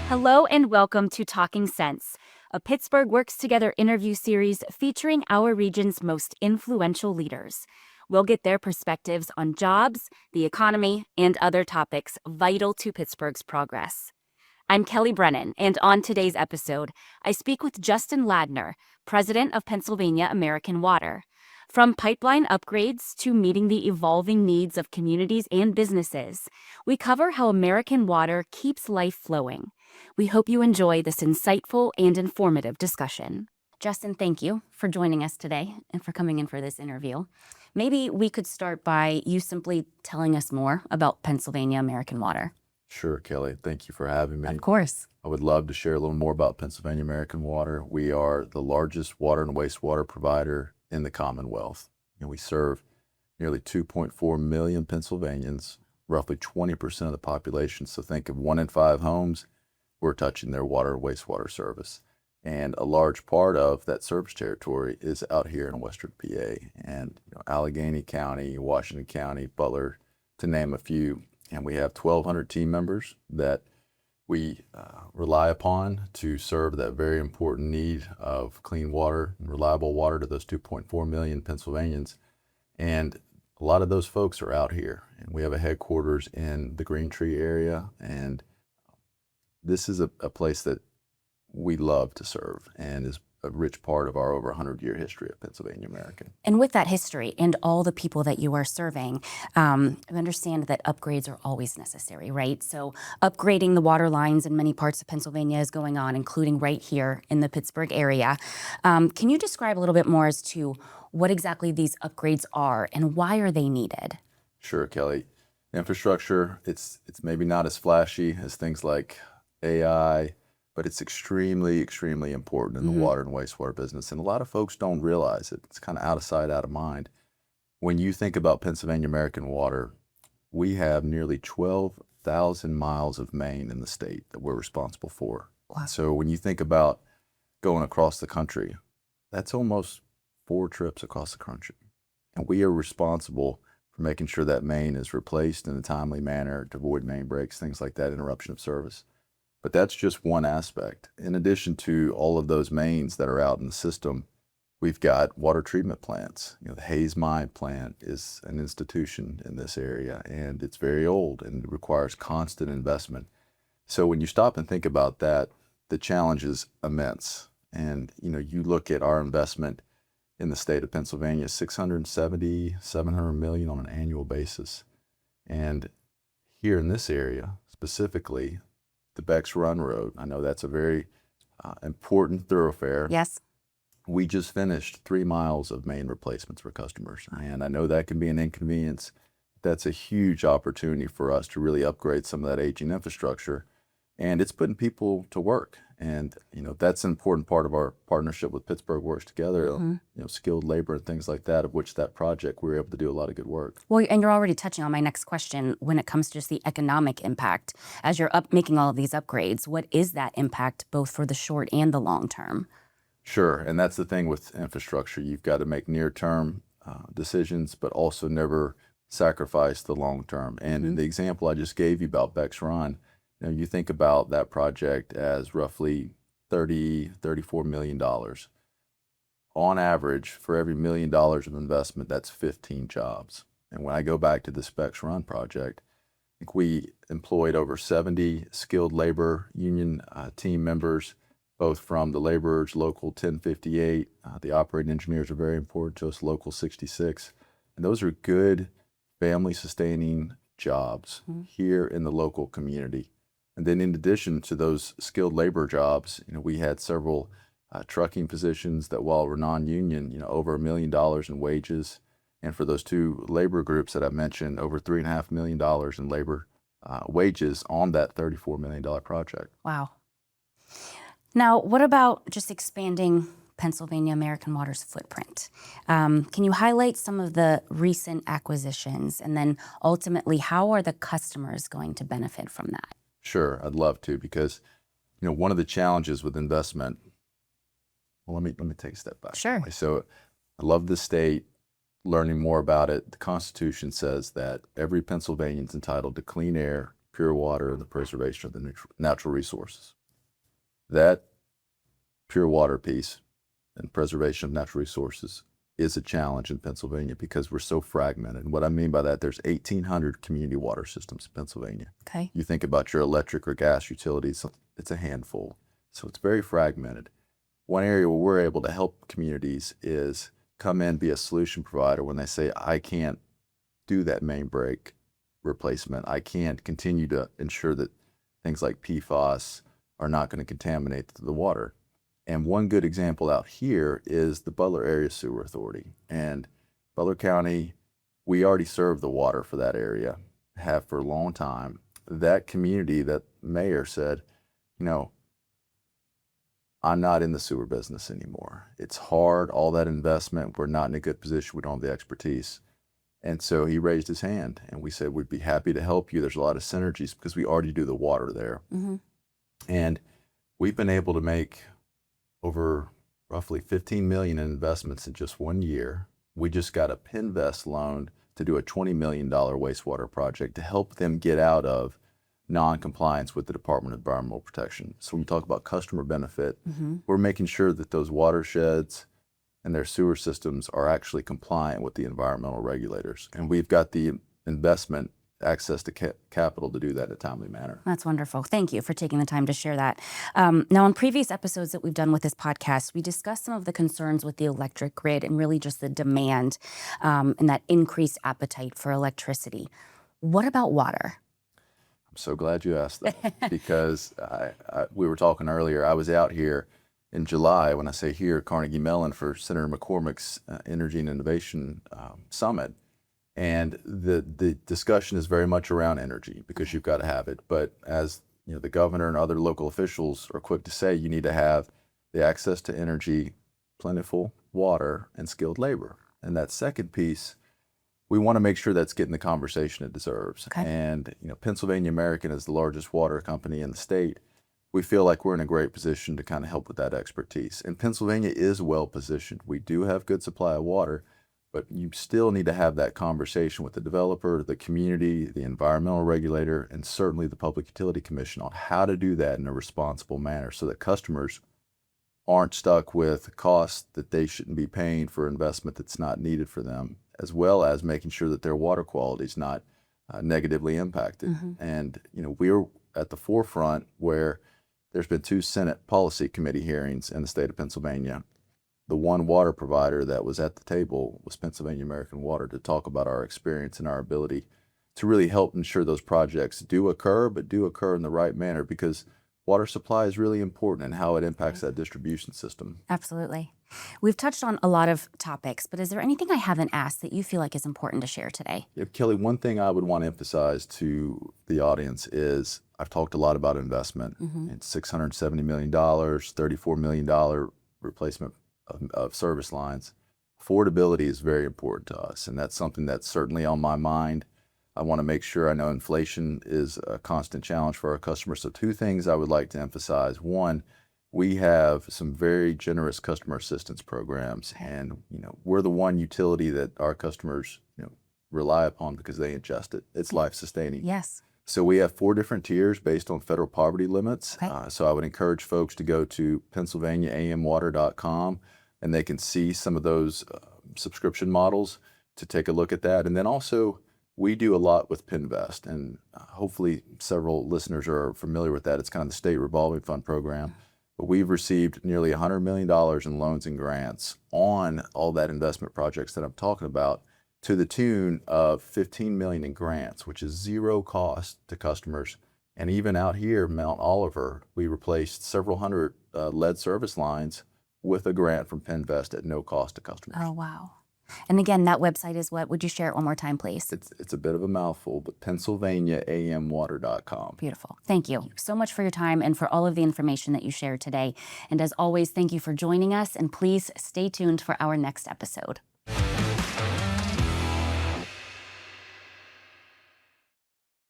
Hello and welcome to Talking Sense, a Pittsburgh Works Together interview series featuring our region's most influential leaders. We'll get their perspectives on jobs, the economy, and other topics vital to Pittsburgh's progress. I'm Kelly Brennan, and on today's episode, I speak with Justin Ladner, president of Pennsylvania American Water. From pipeline upgrades to meeting the evolving needs of communities and businesses, we cover how American Water keeps life flowing. We hope you enjoy this insightful and informative discussion. Justin, thank you for joining us today and for coming in for this interview. Maybe we could start by you simply telling us more about Pennsylvania American Water. Sure, Kelly. Thank you for having me. Of course. I would love to share a little more about Pennsylvania American Water. We are the largest water and wastewater provider in the Commonwealth. And we serve nearly 2.4 million Pennsylvanians, roughly 20% of the population. So think of 1 in 5 homes, we're touching their water or wastewater service. And a large part of that service territory is out here in Western PA and Allegheny County, Washington County, Butler, to name a few. And we have 1,200 team members that we rely upon to serve that very important need of clean water and reliable water to those 2.4 million Pennsylvanians. And a lot of those folks are out here. And we have a headquarters in the Green Tree area. And this is a place that we love to serve and is a rich part of our over 100-year history of Pennsylvania American. And with that history and all the people that you are serving, I understand that upgrades are always necessary, right? So upgrading the water lines in many parts of Pennsylvania is going on, including right here in the Pittsburgh area. Can you describe a little bit more as to what exactly these upgrades are and why are they needed? Sure, Kelly. Infrastructure, it's maybe not as flashy as things like AI, but it's extremely, extremely important in the water and wastewater business. And a lot of folks don't realize it. It's kind of out of sight, out of mind. When you think about Pennsylvania American Water, we have nearly 12,000 miles of main in the state that we're responsible for. Wow. So when you think about going across the country, that's almost 4 trips across the country. And we are responsible for making sure that main is replaced in a timely manner to avoid main breaks, things like that, interruption of service. But that's just one aspect. In addition to all of those mains that are out in the system, we've got water treatment plants. The Hayes Mine plant is an institution in this area, and it's very old and it requires constant investment. So when you stop and think about that, the challenge is immense. And you look at our investment in the state of Pennsylvania, 670, 700 million on an annual basis. And here in this area, specifically, the Beck's Run Road. I know that's a very important thoroughfare. Yes. We just finished 3 miles of main replacements for customers. And I know that can be an inconvenience. That's a huge opportunity for us to really upgrade some of that aging infrastructure. And it's putting people to work. And, that's an important part of our partnership with Pittsburgh Works Together, skilled labor and things like that, of which that project, we were able to do a lot of good work. Well, and you're already touching on my next question when it comes to just the economic impact. As you're making all of these upgrades, what is that impact both for the short and the long term? Sure, and that's the thing with infrastructure. You've got to make near-term decisions, but also never sacrifice the long term. And in the example I just gave you about Beck's Run, you think about that project as roughly $34 million. On average, for every $1 million of investment, that's 15 jobs. And when I go back to the Beck's Run project, I think we employed over 70 skilled labor union team members, both from the laborers, local 1058. The operating engineers are very important to us, local 66. And those are good family-sustaining jobs here in the local community. And then in addition to those skilled labor jobs, we had several trucking positions that, while we're non-union, over $1 million in wages. And for those 2 labor groups that I mentioned, over $3.5 million in labor wages on that $34 million project. Wow. Now, what about just expanding Pennsylvania American Water's footprint? Can you highlight some of the recent acquisitions? And then ultimately, how are the customers going to benefit from that? Sure, I'd love to, because one of the challenges with investment. Well, let me take a step back. Sure. So, I love the state. Learning more about it, the Constitution says that every Pennsylvanian is entitled to clean air, pure water, and the preservation of the natural resources. That pure water piece and preservation of natural resources is a challenge in Pennsylvania because we're so fragmented. And what I mean by that, there's 1,800 community water systems in Pennsylvania. Okay. You think about your electric or gas utilities, it's a handful. So it's very fragmented. One area where we're able to help communities is come in, be a solution provider when they say, I can't do that main break replacement. I can't continue to ensure that things like PFAS are not going to contaminate the water. And one good example out here is the Butler Area Sewer Authority. And Butler County, we already serve the water for that area, have for a long time. That community, that mayor said, you know, I'm not in the sewer business anymore. It's hard, all that investment. We're not in a good position. We don't have the expertise. And so he raised his hand and we said, we'd be happy to help you. There's a lot of synergies because we already do the water there. Mm-hmm. And we've been able to make over roughly 15 million in investments in just 1 year. We just got a Pinvest loan to do a $20 million wastewater project to help them get out of non-compliance with the Department of Environmental Protection. So when we talk about customer benefit, we're making sure that those watersheds and their sewer systems are actually compliant with the environmental regulators. And we've got the investment access to capital to do that in a timely manner. That's wonderful. Thank you for taking the time to share that. Now, in previous episodes that we've done with this podcast, we discussed some of the concerns with the electric grid and really just the demand and that increased appetite for electricity. What about water? I'm so glad you asked that because we were talking earlier. I was out here in July, when I say here, Carnegie Mellon for Senator McCormick's Energy and Innovation Summit. And the discussion is very much around energy because you've got to have it. But as you know, the governor and other local officials are quick to say, you need to have the access to energy, plentiful water, and skilled labor. And that second piece, we want to make sure that's getting the conversation it deserves. Okay. And you know, Pennsylvania American is the largest water company in the state. We feel like we're in a great position to kind of help with that expertise. And Pennsylvania is well positioned. We do have good supply of water, but you still need to have that conversation with the developer, the community, the environmental regulator, and certainly the Public Utility Commission on how to do that in a responsible manner so that customers aren't stuck with costs that they shouldn't be paying for investment that's not needed for them, as well as making sure that their water quality is not negatively impacted. And you know, we're at the forefront where there's been 2 Senate Policy Committee hearings in the state of Pennsylvania. The one water provider that was at the table was Pennsylvania American Water to talk about our experience and our ability to really help ensure those projects do occur, but do occur in the right manner because water supply is really important and how it impacts that distribution system. Absolutely. We've touched on a lot of topics, but is there anything I haven't asked that you feel like is important to share today? Yeah, Kelly, one thing I would want to emphasize to the audience is I've talked a lot about investment. It's $670 million, $34 million replacement of service lines. Affordability is very important to us, and that's something that's certainly on my mind. I want to make sure I know inflation is a constant challenge for our customers. So 2 things I would like to emphasize. One, we have some very generous customer assistance programs, and you know, we're the one utility that our customers, you know, rely upon because they ingest it. It's life-sustaining. Yes. So we have 4 different tiers based on federal poverty limits. Okay. So I would encourage folks to go to PennsylvaniaAMwater.com and they can see some of those subscription models to take a look at that. And then also we do a lot with Pinvest, and hopefully several listeners are familiar with that. It's kind of the state revolving fund program. But we've received nearly $100 million in loans and grants on all that investment projects that I'm talking about, to the tune of $15 million in grants, which is 0 cost to customers. And even out here, Mount Oliver, we replaced several hundred lead service lines with a grant from Pinvest at no cost to customers. Oh, wow. And again, that website is what? Would you share it one more time, please? It's a bit of a mouthful, but PennsylvaniaAMwater.com. Beautiful. Thank you so much for your time and for all of the information that you shared today. And as always, thank you for joining us, and please stay tuned for our next episode.